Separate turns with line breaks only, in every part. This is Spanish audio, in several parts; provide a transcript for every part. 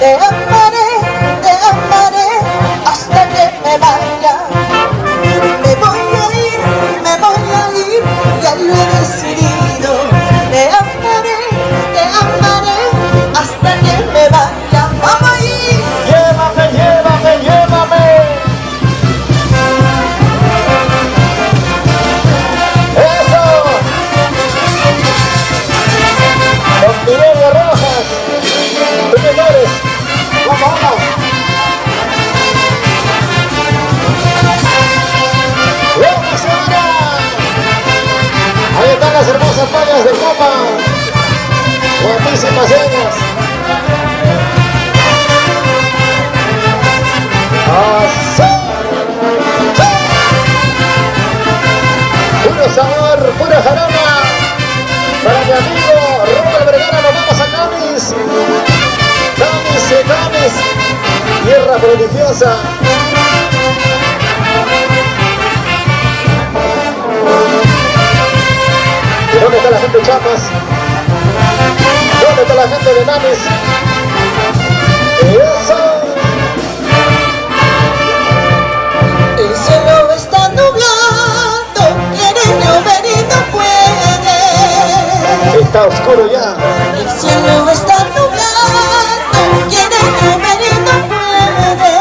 te amaré hasta que me vaya. Me voy a ir, ya lo he decidido. Te amaré hasta que me vaya. Vamos a ir.
Llévame, llévame, llévame. Eso. Con Mineria Rojas. Tú me mueres. Vamos, vamos. ¡Vamos, señora! Ahí están las hermosas playas de Copa. Guapísimas ellas. ¡Así! Puro sabor, pura jarana. Para mi amigo Robert Vergara, nos vamos a Camis. Camis, tierra prodigiosa. ¿Y dónde está la gente de Chiapas? ¿Dónde está la gente de Namis? ¡Eso!
El cielo está nublado, quiere llover y no puede.
Está oscuro ya.
El cielo está nublado, quiere llover y no puede.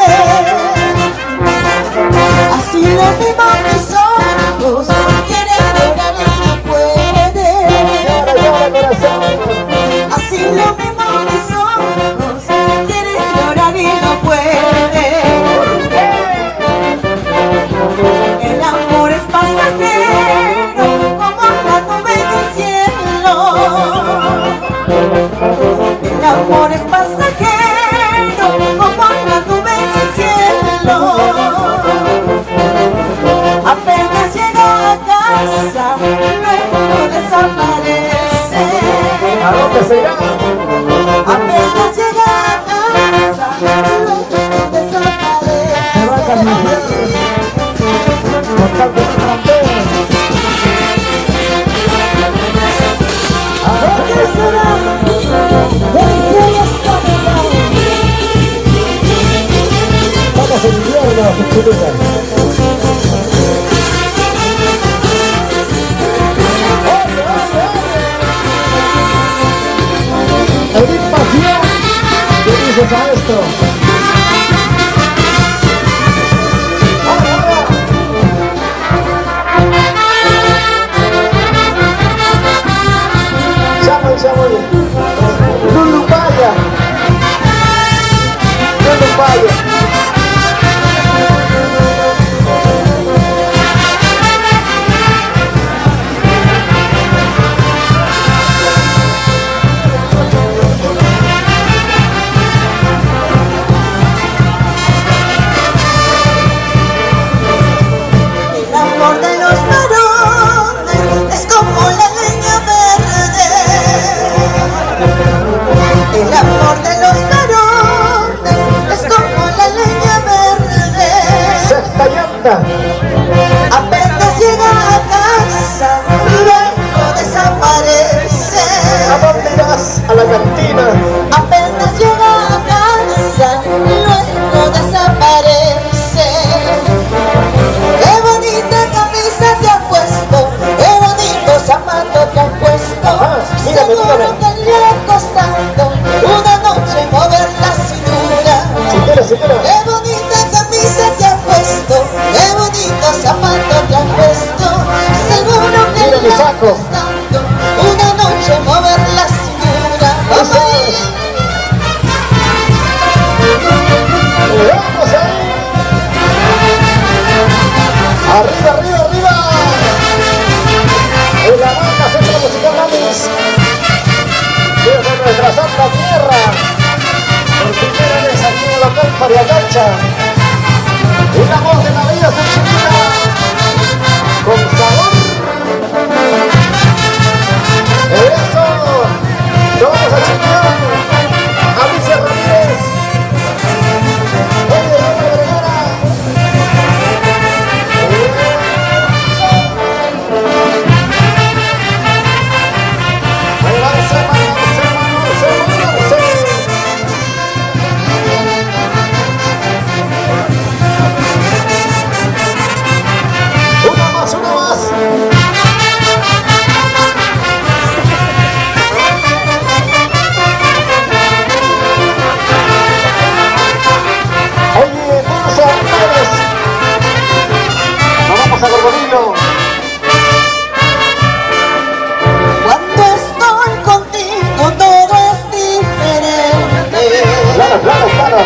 Así lo mismo mis ojos, quiere llorar y no puede.
Llora, llora, corazón.
Así lo mismo mis ojos, quiere llorar y no puede. El amor es pasajero, como la nube del cielo. El amor es pasajero, como la nube del cielo. Apenas llega a casa, luego desaparece.
¿A dónde se irá?
Apenas llega a casa, luego desaparece.
Se va a caminar. Con tal de no romper. ¿A dónde será? El cielo está nublado. Vamos al infierno, chiquititas. Edith Pasión, ¿qué dices a esto? Chamoy, Lulupaya.
El amor de los varones es como la leña verde. El amor de los varones es como la leña verde.
Sexta llanta.
Apenas llega a casa, luego desaparece.
¿A dónde irás? A la cantina.
Apenas llega a casa, luego desaparece. Qué bonita camisa te has puesto, qué bonito zapato te has puesto.
Mírame,
Seguro
mírame.
que le ha costado una noche mover la cintura.
Señora.
Qué bonita camisa te has puesto, qué bonito zapato te has puesto. Seguro que
Mira
le
mi
ha
saco.
costado una noche mover la cintura. Vamos
Eso
ahí.
es. ¡Vamos ahí! ¡Arriba, arriba, arriba! En la banda Centro Musical Namis. Desde nuestra santa tierra. Por primera vez aquí en el local Mariagacha. Y la voz de la vida su chiquita. Con sabor. ¡Eso! ¡Lo vamos a chingar! ¡Alicia Ramírez! ¡Oye, Robert Vergara!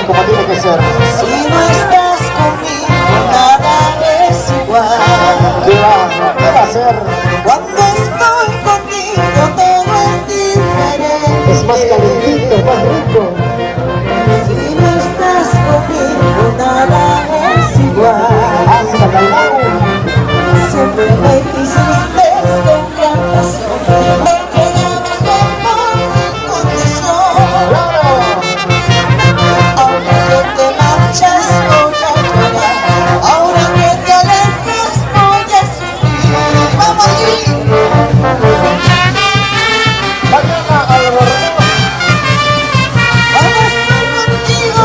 como tiene que ser.
Si no estás conmigo, nada es igual.
¿Qué va a ser?
Cuando estoy contigo, todo es diferente.
Es más calentito, más rico.
Si no estás conmigo, nada es igual.
Así la calmao.
Siempre me quisiste con gran pasión. Me entregabas tu amor sin condición.
¡Claro!
Ahora que te marchas voy a llorar. Ahora que te alejas voy a sufrir. ¡Vamos allí!
Mariana Albornoz.
¡Vamos a estar contigo!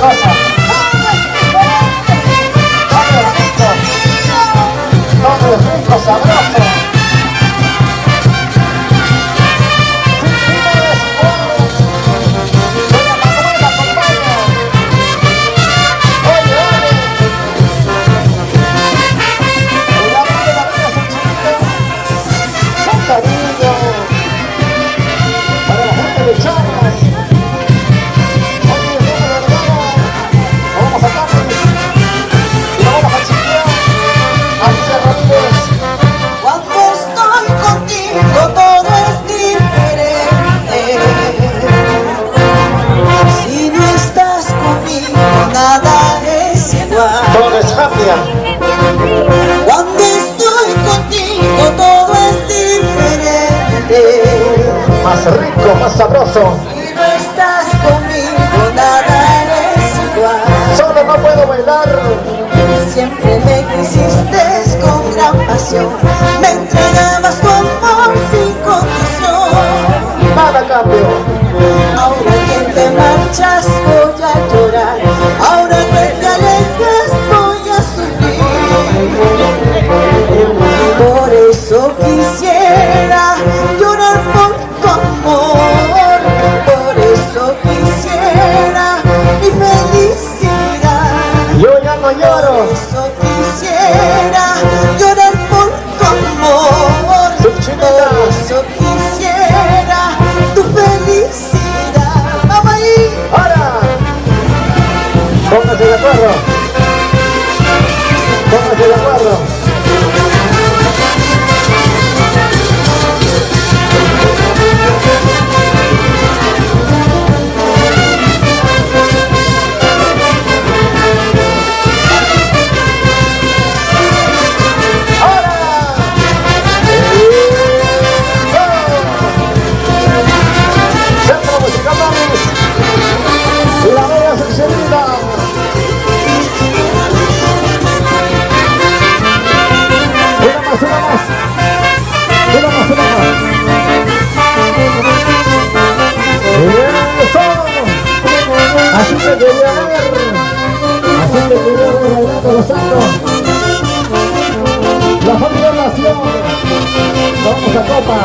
Cosa.
¡Todo es diferente!
Todo es rico. Todo es rico, sabroso. Sin fin de desiguales. Doña Manuela acompaña. Oye, oye. El amor de la vida es un chiquito. Con cariño. Para la gente de Charlas. Oye, hermano, lo vamos a Cáceres. Y lo vamos a Chiqueo. Alicia Ramírez.
Cuando estoy contigo todo es diferente. Si no estás conmigo nada es igual.
Todo es happy.
Cuando estoy contigo todo es diferente.
Más rico, más sabroso.
Si no estás conmigo nada es igual.
Solo no puedo bailar.
Siempre me quisiste con gran pasión. Me entregabas tu amor sin condición.
Nada cambio.
Ahora que te marchas voy a llorar. Ahora que te alejas voy a sufrir. Por eso quisiera llorar por tu amor. Por eso quisiera mi felicidad.
Yo ya no
Por
lloro.
eso quisiera llorar por tu amor.
Subchinita.
Por eso quisiera tu felicidad. Vamos ahí.
Ahora. Póngase de acuerdo. Póngase de acuerdo. Ahora. Centro Musical Mamis. La bella Sexerita. Una más, una más. Una más, una más. Eso. Así te quería ver. Así te quería ver bailando los santos. La familia Nación. Vamos a copa.